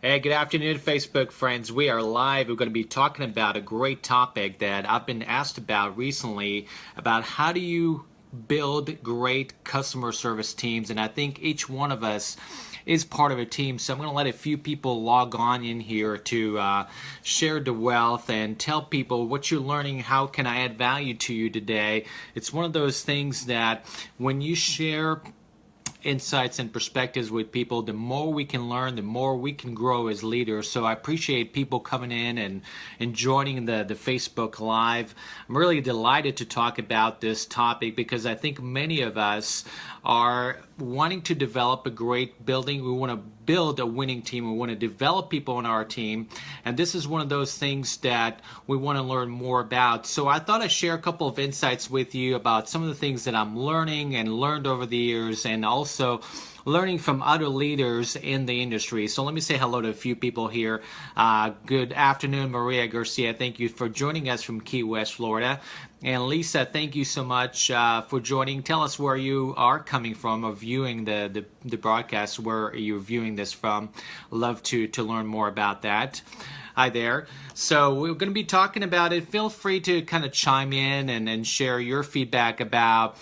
Hey, good afternoon, Facebook friends. We are live. We're going to be talking about a great topic that I've been asked about recently about how do you build great customer service teams. And I think each one of us is part of a team. So I'm going to let a few people log on in here to share the wealth and tell people what you're learning. How can I add value to you today? It's one of those things that when you share insights and perspectives with people, the more we can learn, the more we can grow as leaders. So I appreciate people coming in and joining the Facebook Live. I'm really delighted to talk about this topic because I think many of us are wanting to develop a great building. We want to build a winning team. We want to develop people on our team. And this is one of those things that we want to learn more about. So I thought I'd share a couple of insights with you about some of the things that I'm learning and learned over the years, and also learning from other leaders in the industry. So let me say hello to a few people here. Good afternoon, Maria Garcia. Thank you for joining us from Key West, Florida. And Lisa, thank you so much for joining. Tell us where you are coming from or viewing the broadcast, where you're viewing this from. Love to learn more about that. Hi there. So we're going to be talking about it. Feel free to kind of chime in and share your feedback about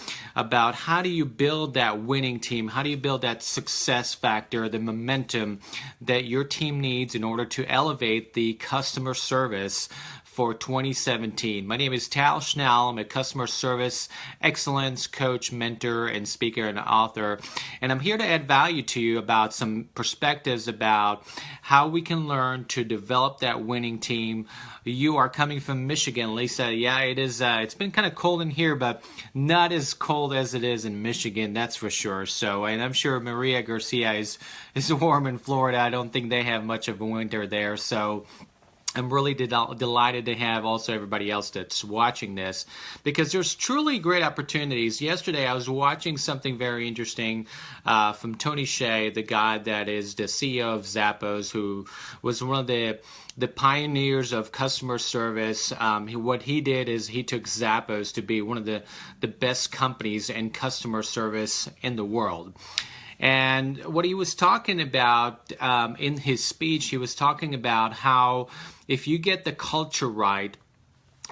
how do you build that winning team? How do you build that success factor, the momentum that your team needs in order to elevate the customer service for 2017. My name is Tal Shnall. I'm a customer service excellence coach, mentor, and speaker and author. And I'm here to add value to you about some perspectives about how we can learn to develop that winning team. You are coming from Michigan, Lisa. Yeah, it is. It's been kind of cold in here, but not as cold as it is in Michigan, that's for sure. So, and I'm sure Maria Garcia is warm in Florida. I don't think they have much of a winter there. So I'm really delighted to have also everybody else that's watching this, because there's truly great opportunities. Yesterday, I was watching something very interesting from Tony Hsieh, the guy that is the CEO of Zappos, who was one of the pioneers of customer service. What he did is he took Zappos to be one of the best companies in customer service in the world. And what he was talking about in his speech, he was talking about how if you get the culture right,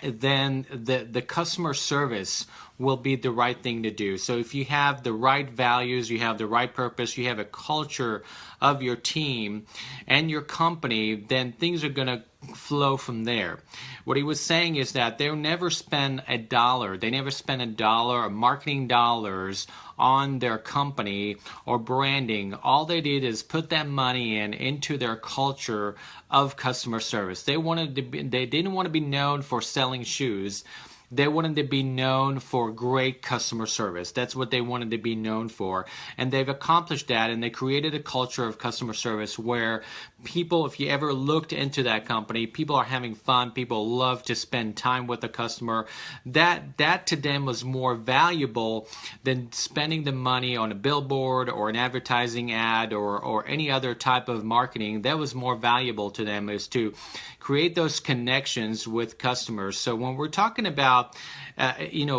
then the customer service will be the right thing to do. So if you have the right values, you have the right purpose, you have a culture of your team and your company, then things are going to flow from there. What he was saying is that they'll never spend a dollar. They never spend a dollar or marketing dollars on their company or branding. All they did is put that money into their culture of customer service. They didn't want to be known for selling shoes. They wanted to be known for great customer service. That's what they wanted to be known for. And they've accomplished that, and they created a culture of customer service where people, if you ever looked into that company, people are having fun. People love to spend time with the customer. That to them was more valuable than spending the money on a billboard or an advertising ad or any other type of marketing. That was more valuable to them, is to create those connections with customers. So when we're talking about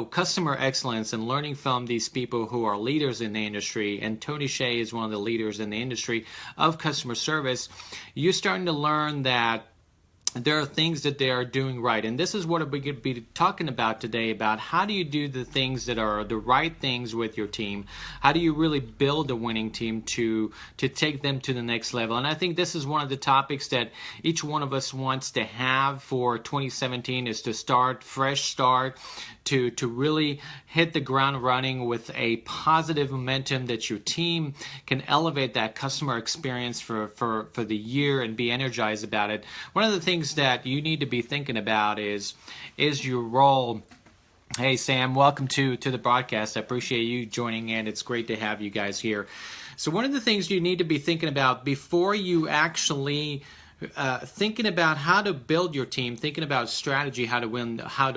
customer excellence and learning from these people who are leaders in the industry, and Tony Hsieh is one of the leaders in the industry of customer service, you're starting to learn that there are things that they are doing right. And this is what we're going to be talking about today, about how do you do the things that are the right things with your team? How do you really build a winning team to take them to the next level? And I think this is one of the topics that each one of us wants to have for 2017, is to fresh start, to really hit the ground running with a positive momentum, that your team can elevate that customer experience for the year and be energized about it. One of the things that you need to be thinking about is your role. Hey Sam, welcome to the broadcast. I appreciate you joining in. It's great to have you guys here. So one of the things you need to be thinking about before you actually thinking about how to build your team, thinking about strategy, how to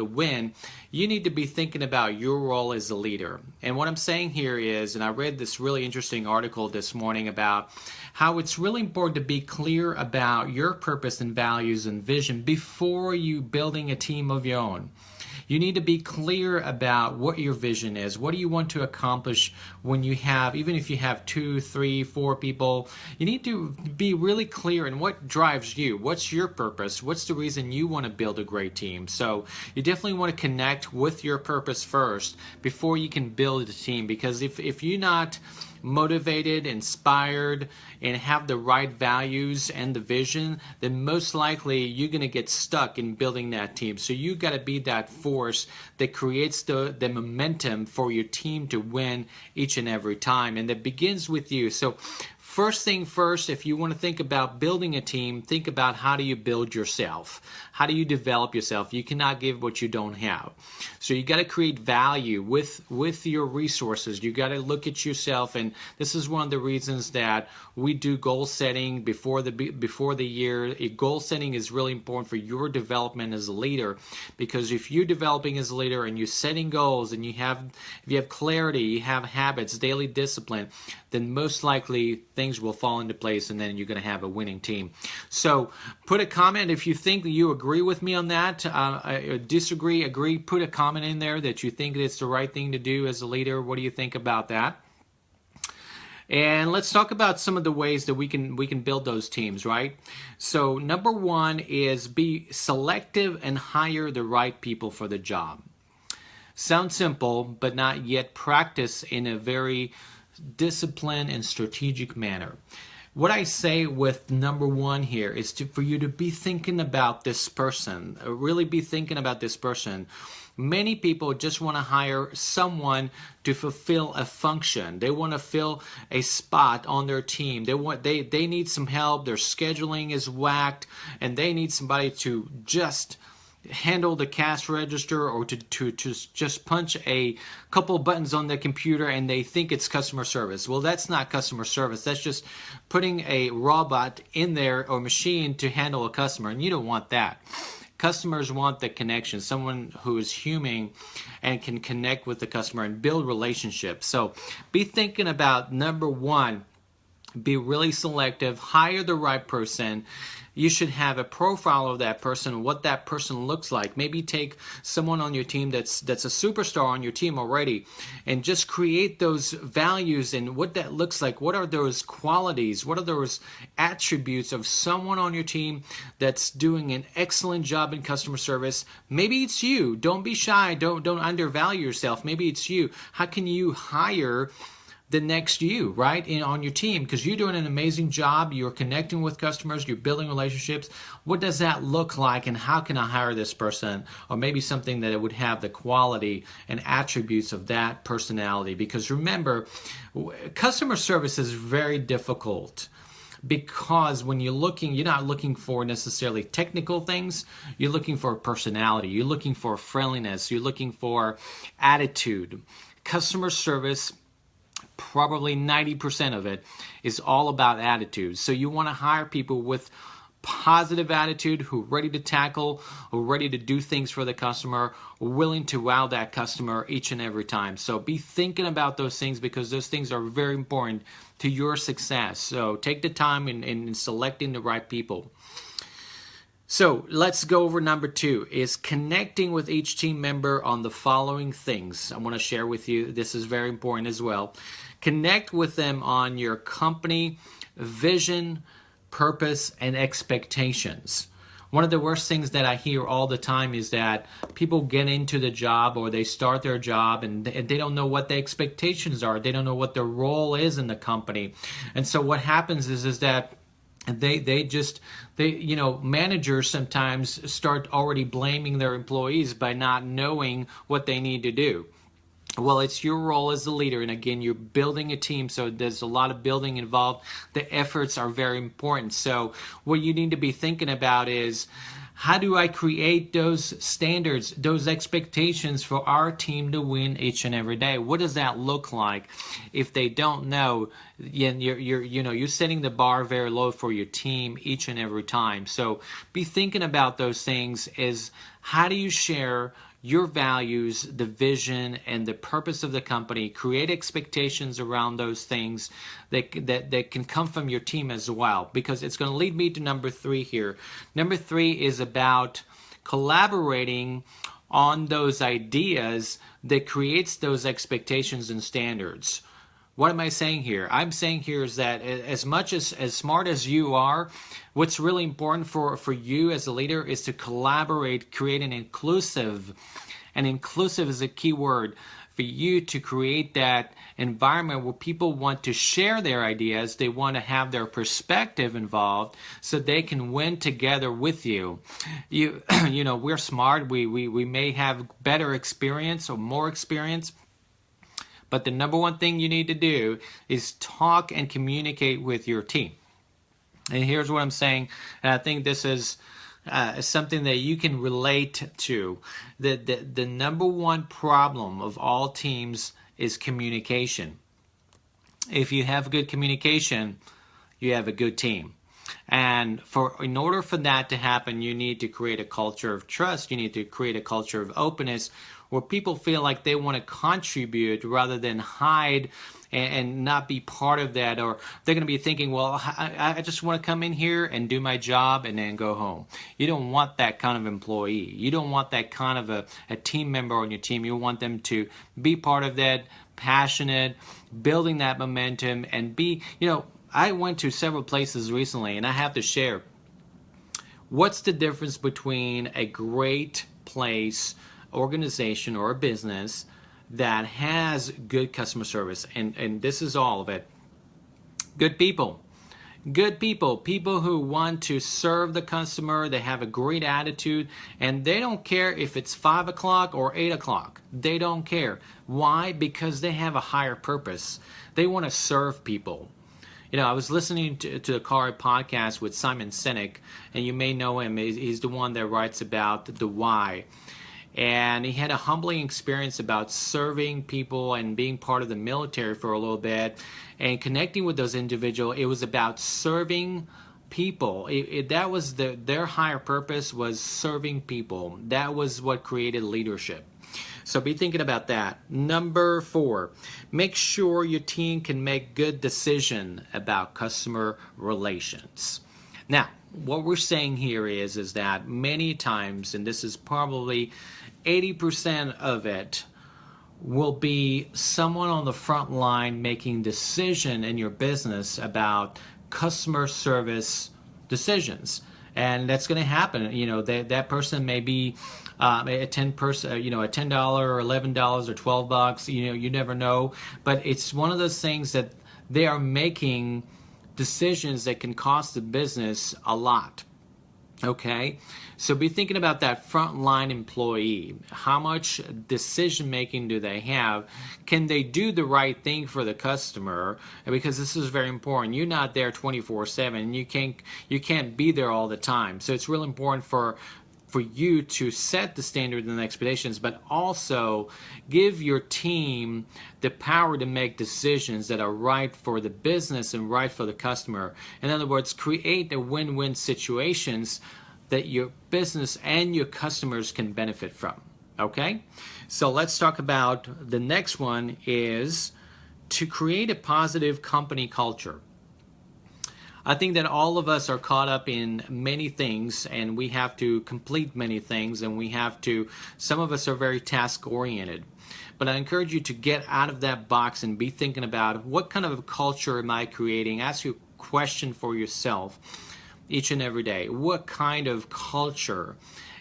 win, you need to be thinking about your role as a leader. And what I'm saying here is, and I read this really interesting article this morning about how it's really important to be clear about your purpose and values and vision before you building a team of your own. You need to be clear about what your vision is. What do you want to accomplish when you have, even if you have 2, 3, 4 people, you need to be really clear in what drives you. What's your purpose? What's the reason you want to build a great team? So you definitely want to connect with your purpose first before you can build a team, because if you're not motivated, inspired, and have the right values and the vision, then most likely you're going to get stuck in building that team. So you got to be that force that creates the momentum for your team to win each and every time, and that begins with you. So first thing first, if you want to think about building a team, think about how do you build yourself? How do you develop yourself? You cannot give what you don't have. So you got to create value with your resources. You got to look at yourself, and this is one of the reasons that we do goal setting before the year. Goal setting is really important for your development as a leader, because if you're developing as a leader and you're setting goals and if you have clarity, you have habits, daily discipline, then most likely things will fall into place, and then you're going to have a winning team. So put a comment if you think that you agree with me on that. Disagree, agree, put a comment in there that you think it's the right thing to do as a leader. What do you think about that? And let's talk about some of the ways that we can build those teams, right? So number one is be selective and hire the right people for the job. Sounds simple, but not yet practiced in a very disciplined and strategic manner. What I say with number one here is for you to be thinking about this person, really be thinking about this person. Many people just want to hire someone to fulfill a function. They want to fill a spot on their team. They need some help. Their scheduling is whacked, and they need somebody to just handle the cash register, or to just punch a couple buttons on the computer, and they think it's customer service. Well, that's not customer service. That's just putting a robot in there or machine to handle a customer, and you don't want that. Customers want the connection, someone who is human and can connect with the customer and build relationships. So be thinking about number one, be really selective, hire the right person. You should have a profile of that person, what that person looks like. Maybe take someone on your team that's a superstar on your team already, and just create those values and what that looks like. What are those qualities? What are those attributes of someone on your team that's doing an excellent job in customer service? Maybe it's you. Don't be shy. Don't undervalue yourself. Maybe it's you. How can you hire the next you, right, on your team? Because you're doing an amazing job. You're connecting with customers. You're building relationships. What does that look like, and how can I hire this person? Or maybe something that it would have the quality and attributes of that personality. Because remember, customer service is very difficult, because when you're not looking for necessarily technical things. You're looking for personality. You're looking for friendliness. You're looking for attitude. Customer service, probably 90% of it, is all about attitude. So you want to hire people with positive attitude, who are ready to tackle, who are ready to do things for the customer, willing to wow that customer each and every time. So be thinking about those things, because those things are very important to your success. So take the time in selecting the right people. So let's go over number two, is connecting with each team member on the following things. I want to share with you, this is very important as well. Connect with them on your company vision, purpose, and expectations. One of the worst things that I hear all the time is that people get into the job, or they start their job, and they don't know what the expectations are. They don't know what their role is in the company. And so what happens is that managers sometimes start already blaming their employees by not knowing what they need to do. Well, it's your role as the leader, and again, you're building a team, so there's a lot of building involved. The efforts are very important. So what you need to be thinking about is, how do I create those standards, those expectations for our team to win each and every day? What does that look like? If they don't know, you're setting the bar very low for your team each and every time. So be thinking about those things. Is how do you share your values, the vision, and the purpose of the company? Create expectations around those things that can come from your team as well, because it's going to lead me to number three here. Number three is about collaborating on those ideas that creates those expectations and standards. What am I saying here? I'm saying here is that as much as smart as you are, what's really important for you as a leader is to collaborate, create an inclusive, and inclusive is a key word, for you to create that environment where people want to share their ideas, they want to have their perspective involved so they can win together with you. You know, we're smart, we may have better experience or more experience, but the number one thing you need to do is talk and communicate with your team. And here's what I'm saying, and I think this is something that you can relate to. The number one problem of all teams is communication. If you have good communication, you have a good team. And in order for that to happen, you need to create a culture of trust. You need to create a culture of openness where people feel like they want to contribute rather than hide and not be part of that, or they're going to be thinking, well, I just want to come in here and do my job and then go home. You don't want that kind of employee. You don't want that kind of a team member on your team. You want them to be part of that, passionate, building that momentum, and be, you know, I went to several places recently, and I have to share, what's the difference between a great place, organization, or a business that has good customer service, and this is all of it. Good people. Good people. People who want to serve the customer, they have a great attitude, and they don't care if it's 5 o'clock or 8 o'clock. They don't care. Why? Because they have a higher purpose. They want to serve people. You know, I was listening to the Car podcast with Simon Sinek, and you may know him. He's the one that writes about the why. And he had a humbling experience about serving people and being part of the military for a little bit and connecting with those individuals. It was about serving people. That was their higher purpose, was serving people. That was what created leadership. So be thinking about that. Number 4, make sure your team can make good decisions about customer relations. Now, what we're saying here is that many times, and this is probably 80% of it, will be someone on the front line making decision in your business about customer service decisions. And that's going to happen. You know, that person may be a $10 or $11 or $12. You know, you never know. But it's one of those things that they are making decisions that can cost the business a lot. Okay, so be thinking about that frontline employee. How much decision making do they have? Can they do the right thing for the customer? Because this is very important. You're not there 24/7. You can't be there all the time. So it's really important for you to set the standards and expectations, but also give your team the power to make decisions that are right for the business and right for the customer. In other words, create a win-win situations that your business and your customers can benefit from. Okay? So let's talk about the next one, is to create a positive company culture. I think that all of us are caught up in many things, and we have to complete many things, and some of us are very task oriented. But I encourage you to get out of that box and be thinking about, what kind of a culture am I creating? Ask you a question for yourself each and every day. What kind of culture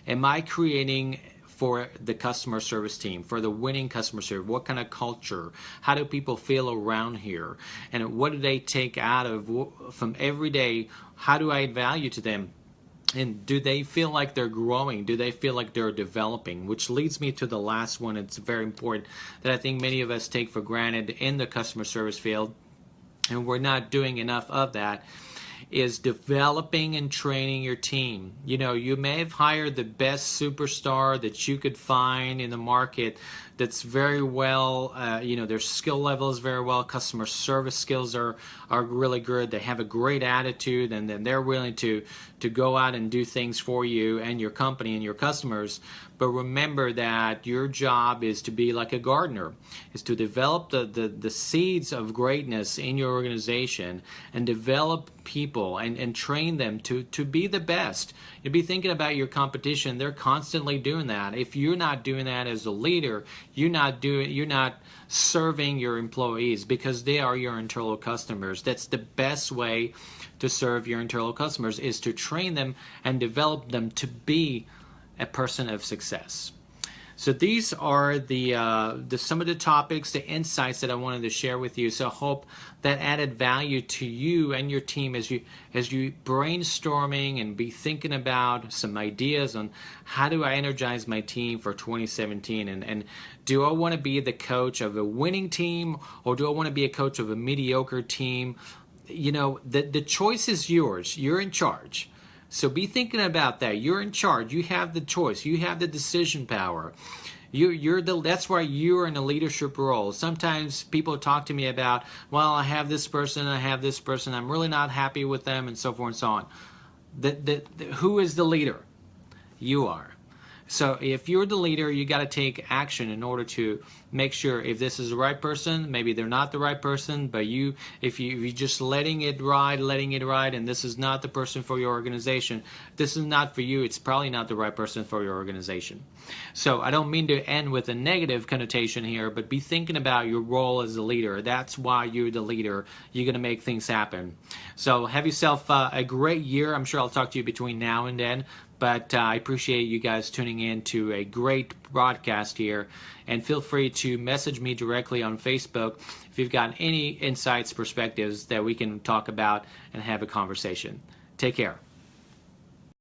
am I creating for the customer service team, for the winning customer service? What kind of culture? How do people feel around here? And what do they take out of from every day? How do I add value to them? And do they feel like they're growing? Do they feel like they're developing? Which leads me to the last one. It's very important, that I think many of us take for granted in the customer service field, and we're not doing enough of that, is developing and training your team. You know, you may have hired the best superstar that you could find in the market that's very well, their skill level is very well. Customer service skills are really good. They have a great attitude, and then they're willing to go out and do things for you and your company and your customers. But remember that your job is to be like a gardener, is to develop the seeds of greatness in your organization and develop people and train them to be the best. You'll be thinking about your competition. They're constantly doing that. If you're not doing that as a leader, you're not serving your employees, because they are your internal customers. That's the best way to serve your internal customers, is to train them and develop them to be a person of success. So these are the some of the topics, the insights that I wanted to share with you. So I hope that added value to you and your team as you brainstorming and be thinking about some ideas on how do I energize my team for 2017, and do I want to be the coach of a winning team, or do I want to be a coach of a mediocre team? The choice is yours. You're in charge. So be thinking about that. You're in charge. You have the choice. You have the decision power. That's why you're in a leadership role. Sometimes people talk to me about, well, I have this person, I'm really not happy with them, and so forth and so on. Who is the leader? You are. So if you're the leader, you got to take action in order to make sure if this is the right person. Maybe they're not the right person, but if you're just letting it ride, and this is not the person for your organization, this is not for you, it's probably not the right person for your organization. So I don't mean to end with a negative connotation here, but be thinking about your role as a leader. That's why you're the leader. You're going to make things happen. So have yourself a great year. I'm sure I'll talk to you between now and then. But I appreciate you guys tuning in to a great broadcast here. And feel free to message me directly on Facebook if you've got any insights, perspectives that we can talk about and have a conversation. Take care.